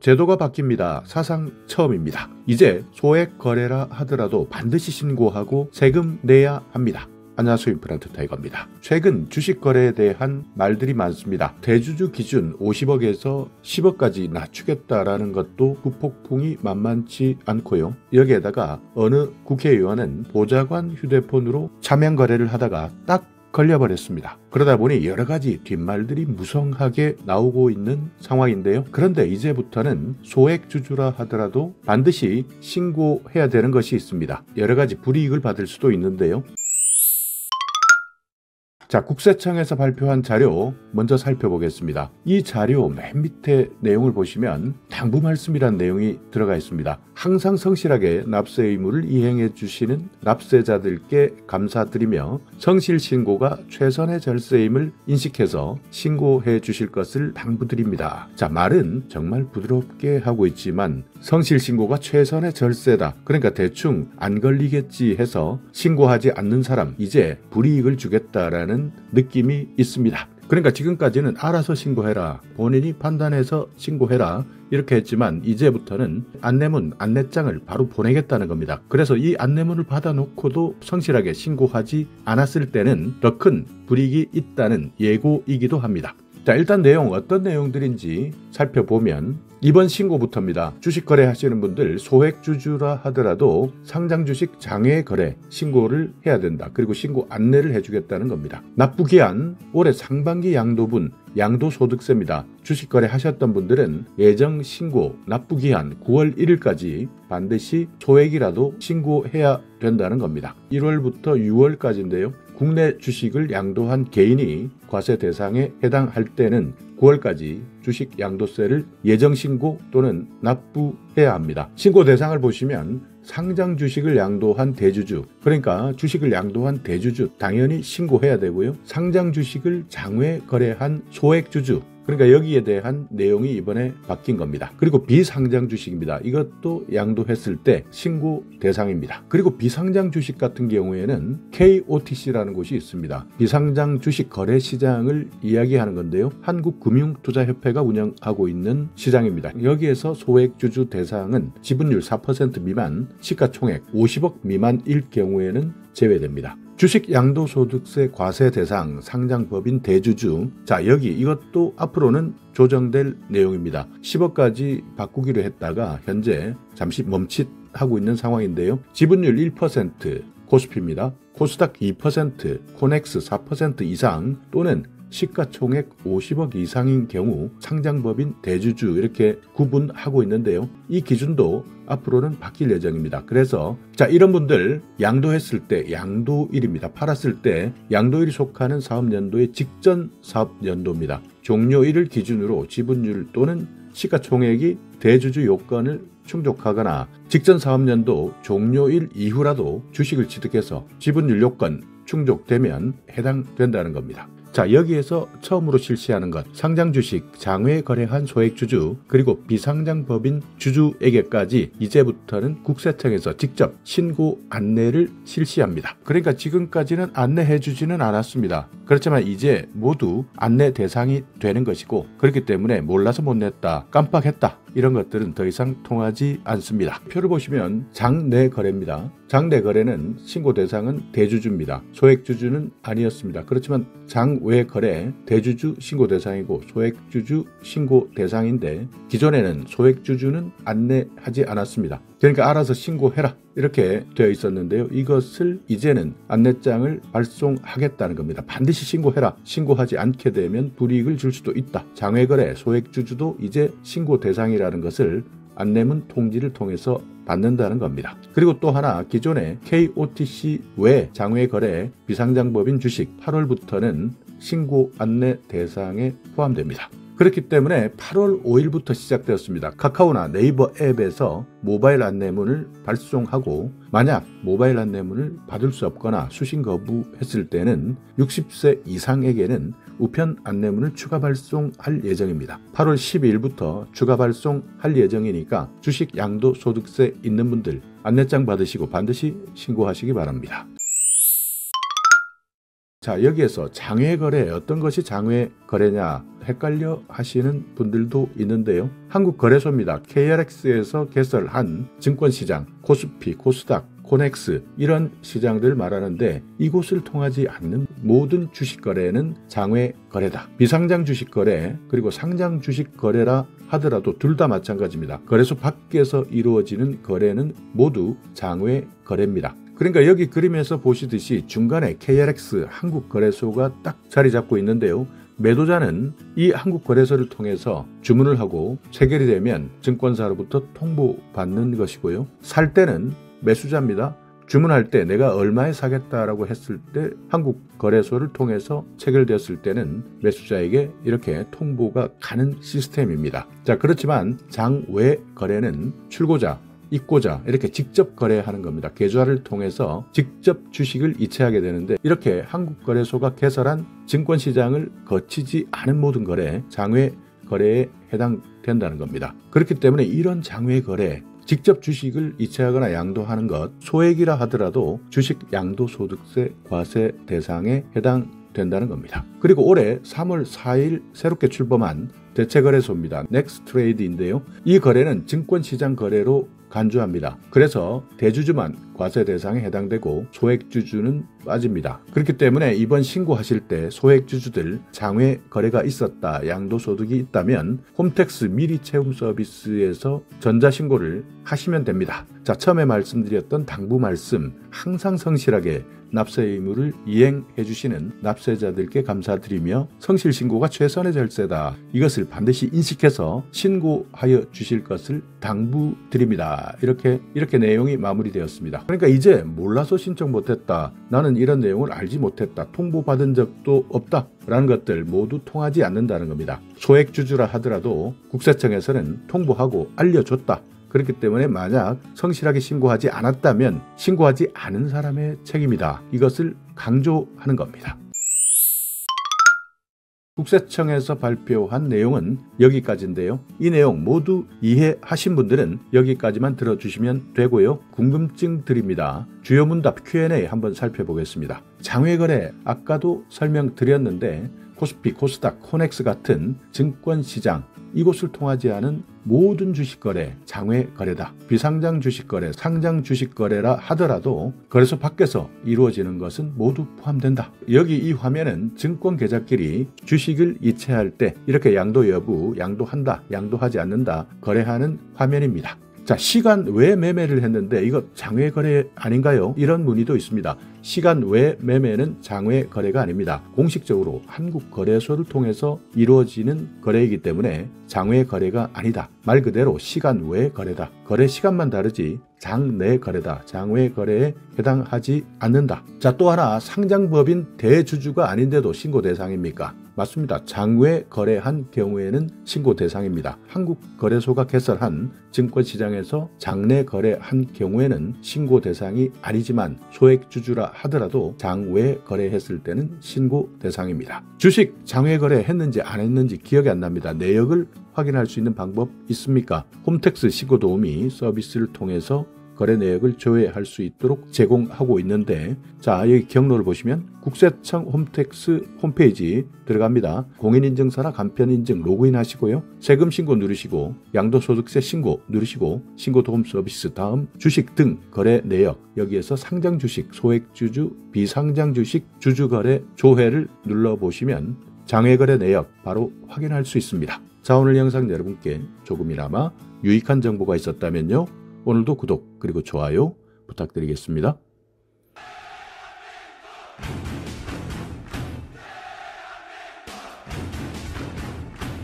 제도가 바뀝니다. 사상 처음입니다. 이제 소액 거래라 하더라도 반드시 신고하고 세금 내야 합니다. 안녕하세요, 임플란트 타이거입니다. 최근 주식 거래에 대한 말들이 많습니다. 대주주 기준 50억에서 10억까지 낮추겠다라는 것도 후폭풍이 만만치 않고요. 여기에다가 어느 국회의원은 보좌관 휴대폰으로 차명 거래를 하다가 딱 걸려버렸습니다. 그러다 보니 여러가지 뒷말들이 무성하게 나오고 있는 상황인데요. 그런데 이제부터는 소액 주주라 하더라도 반드시 신고해야 되는 것이 있습니다. 여러가지 불이익을 받을 수도 있는데요. 자, 국세청에서 발표한 자료 먼저 살펴보겠습니다. 이 자료 맨 밑에 내용을 보시면 당부 말씀이란 내용이 들어가 있습니다. 항상 성실하게 납세 의무를 이행해 주시는 납세자들께 감사드리며 성실 신고가 최선의 절세임을 인식해서 신고해 주실 것을 당부드립니다. 자, 말은 정말 부드럽게 하고 있지만 성실 신고가 최선의 절세다. 그러니까 대충 안 걸리겠지 해서 신고하지 않는 사람 이제 불이익을 주겠다라는 느낌이 있습니다. 그러니까 지금까지는 알아서 신고해라, 본인이 판단해서 신고해라 이렇게 했지만 이제부터는 안내문, 안내장을 바로 보내겠다는 겁니다. 그래서 이 안내문을 받아놓고도 성실하게 신고하지 않았을 때는 더 큰 불이익이 있다는 예고이기도 합니다. 자, 일단 내용 어떤 내용들인지 살펴보면 이번 신고부터입니다. 주식 거래하시는 분들 소액 주주라 하더라도 상장 주식 장외 거래 신고를 해야 된다. 그리고 신고 안내를 해주겠다는 겁니다. 납부기한 올해 상반기 양도분 양도소득세입니다. 주식 거래하셨던 분들은 예정 신고 납부기한 9월 1일까지 반드시 소액이라도 신고해야 된다는 겁니다. 1월부터 6월까지인데요. 국내 주식을 양도한 개인이 과세 대상에 해당할 때는 9월까지 주식 양도세를 예정 신고 또는 납부해야 합니다. 신고 대상을 보시면 상장 주식을 양도한 대주주, 그러니까 주식을 양도한 대주주 당연히 신고해야 되고요. 상장 주식을 장외 거래한 소액 주주, 그러니까 여기에 대한 내용이 이번에 바뀐 겁니다. 그리고 비상장 주식입니다. 이것도 양도했을 때 신고 대상입니다. 그리고 비상장 주식 같은 경우에는 KOTC라는 곳이 있습니다. 비상장 주식 거래 시장을 이야기하는 건데요. 한국금융투자협회가 운영하고 있는 시장입니다. 여기에서 소액 주주 대상은 지분율 4% 미만, 시가총액 50억 미만일 경우에는 제외됩니다. 주식 양도소득세 과세 대상 상장법인 대주주, 자, 여기 이것도 앞으로는 조정될 내용입니다. 10억까지 바꾸기로 했다가 현재 잠시 멈칫하고 있는 상황인데요. 지분율 1% 코스피입니다. 코스닥 2%, 코넥스 4% 이상 또는 시가총액 50억 이상인 경우 상장법인 대주주 이렇게 구분하고 있는데요. 이 기준도 앞으로는 바뀔 예정입니다. 그래서 자, 이런 분들 양도했을 때 양도일입니다. 팔았을 때 양도일이 속하는 사업연도의 직전 사업연도입니다. 종료일을 기준으로 지분율 또는 시가총액이 대주주 요건을 충족하거나 직전 사업연도 종료일 이후라도 주식을 취득해서 지분율 요건 충족되면 해당된다는 겁니다. 자, 여기에서 처음으로 실시하는 것, 상장 주식 장외 거래한 소액 주주 그리고 비상장 법인 주주에게까지 이제부터는 국세청에서 직접 신고 안내를 실시합니다. 그러니까 지금까지는 안내해 주지는 않았습니다. 그렇지만 이제 모두 안내 대상이 되는 것이고, 그렇기 때문에 몰라서 못 냈다, 깜빡했다 이런 것들은 더 이상 통하지 않습니다. 표를 보시면 장내 거래입니다. 장내 거래는 신고 대상은 대주주입니다. 소액 주주는 아니었습니다. 그렇지만 장외 거래 대주주 신고 대상이고 소액 주주 신고 대상인데 기존에는 소액 주주는 안내하지 않았습니다. 그러니까 알아서 신고해라 이렇게 되어 있었는데요. 이것을 이제는 안내장을 발송하겠다는 겁니다. 반드시 신고해라. 신고하지 않게 되면 불이익을 줄 수도 있다. 장외거래 소액주주도 이제 신고 대상이라는 것을 안내문 통지를 통해서 받는다는 겁니다. 그리고 또 하나, 기존의 KOTC 외 장외거래 비상장법인 주식 8월부터는 신고 안내 대상에 포함됩니다. 그렇기 때문에 8월 5일부터 시작되었습니다. 카카오나 네이버 앱에서 모바일 안내문을 발송하고, 만약 모바일 안내문을 받을 수 없거나 수신 거부했을 때는 60세 이상에게는 우편 안내문을 추가 발송할 예정입니다. 8월 12일부터 추가 발송할 예정이니까 주식 양도소득세 있는 분들 안내장 받으시고 반드시 신고하시기 바랍니다. 자, 여기에서 장외거래, 어떤 것이 장외거래냐 헷갈려 하시는 분들도 있는데요. 한국거래소입니다. KRX에서 개설한 증권시장, 코스피, 코스닥, 코넥스 이런 시장들 말하는데, 이곳을 통하지 않는 모든 주식거래는 장외거래다. 비상장 주식거래 그리고 상장 주식거래라 하더라도 둘 다 마찬가지입니다. 거래소 밖에서 이루어지는 거래는 모두 장외거래입니다. 그러니까 여기 그림에서 보시듯이 중간에 KRX 한국거래소가 딱 자리 잡고 있는데요. 매도자는 이 한국거래소를 통해서 주문을 하고 체결이 되면 증권사로부터 통보받는 것이고요. 살 때는 매수자입니다. 주문할 때 내가 얼마에 사겠다라고 했을 때 한국거래소를 통해서 체결되었을 때는 매수자에게 이렇게 통보가 가는 시스템입니다. 자, 그렇지만 장외 거래는 출고자, 입고자 이렇게 직접 거래하는 겁니다. 계좌를 통해서 직접 주식을 이체하게 되는데, 이렇게 한국거래소가 개설한 증권시장을 거치지 않은 모든 거래, 장외 거래에 해당된다는 겁니다. 그렇기 때문에 이런 장외 거래, 직접 주식을 이체하거나 양도하는 것, 소액이라 하더라도 주식 양도소득세 과세 대상에 해당된다는 겁니다. 그리고 올해 3월 4일 새롭게 출범한 대체거래소입니다. 넥스트레이드인데요. 이 거래는 증권시장 거래로 간주합니다. 그래서 대주주만 과세 대상에 해당되고 소액주주는 빠집니다. 그렇기 때문에 이번 신고하실 때 소액주주들 장외 거래가 있었다, 양도소득이 있다면 홈택스 미리 채움 서비스에서 전자신고를 하시면 됩니다. 자, 처음에 말씀드렸던 당부 말씀, 항상 성실하게 납세 의무를 이행해 주시는 납세자들께 감사드리며, 성실신고가 최선의 절세다, 이것을 반드시 인식해서 신고하여 주실 것을 당부드립니다. 이렇게 내용이 마무리되었습니다. 그러니까 이제 몰라서 신청 못했다, 나는 이런 내용을 알지 못했다, 통보받은 적도 없다 라는 것들 모두 통하지 않는다는 겁니다. 소액주주라 하더라도 국세청에서는 통보하고 알려줬다. 그렇기 때문에 만약 성실하게 신고하지 않았다면 신고하지 않은 사람의 책임이다. 이것을 강조하는 겁니다. 국세청에서 발표한 내용은 여기까지인데요. 이 내용 모두 이해하신 분들은 여기까지만 들어주시면 되고요. 궁금증 드립니다. 주요 문답 Q&A 한번 살펴보겠습니다. 장외거래 아까도 설명드렸는데, 코스피, 코스닥, 코넥스 같은 증권시장, 이곳을 통하지 않은 모든 주식거래, 장외거래다. 비상장 주식거래, 상장 주식거래라 하더라도 거래소 밖에서 이루어지는 것은 모두 포함된다. 여기 이 화면은 증권계좌끼리 주식을 이체할 때 이렇게 양도 여부, 양도한다, 양도하지 않는다, 거래하는 화면입니다. 자, 시간 외 매매를 했는데 이거 장외 거래 아닌가요? 이런 문의도 있습니다. 시간 외 매매는 장외 거래가 아닙니다. 공식적으로 한국거래소를 통해서 이루어지는 거래이기 때문에 장외 거래가 아니다. 말 그대로 시간 외 거래다. 거래 시간만 다르지 장내 거래다. 장외 거래에 해당하지 않는다. 자, 또 하나, 상장법인 대주주가 아닌데도 신고 대상입니까? 맞습니다. 장외 거래한 경우에는 신고 대상입니다. 한국거래소가 개설한 증권시장에서 장내 거래한 경우에는 신고 대상이 아니지만 소액주주라 하더라도 장외 거래했을 때는 신고 대상입니다. 주식 장외 거래 했는지 안 했는지 기억이 안 납니다. 내역을 확인할 수 있는 방법 있습니까? 홈택스 신고도우미 서비스를 통해서 거래 내역을 조회할 수 있도록 제공하고 있는데, 자, 여기 경로를 보시면 국세청 홈택스 홈페이지 들어갑니다. 공인인증서나 간편인증 로그인 하시고요. 세금 신고 누르시고 양도소득세 신고 누르시고 신고도움 서비스, 다음 주식 등 거래 내역, 여기에서 상장 주식, 소액주주, 비상장 주식, 주주거래 조회를 눌러보시면 장외거래 내역 바로 확인할 수 있습니다. 자, 오늘 영상 여러분께 조금이나마 유익한 정보가 있었다면요, 오늘도 구독 그리고 좋아요 부탁드리겠습니다.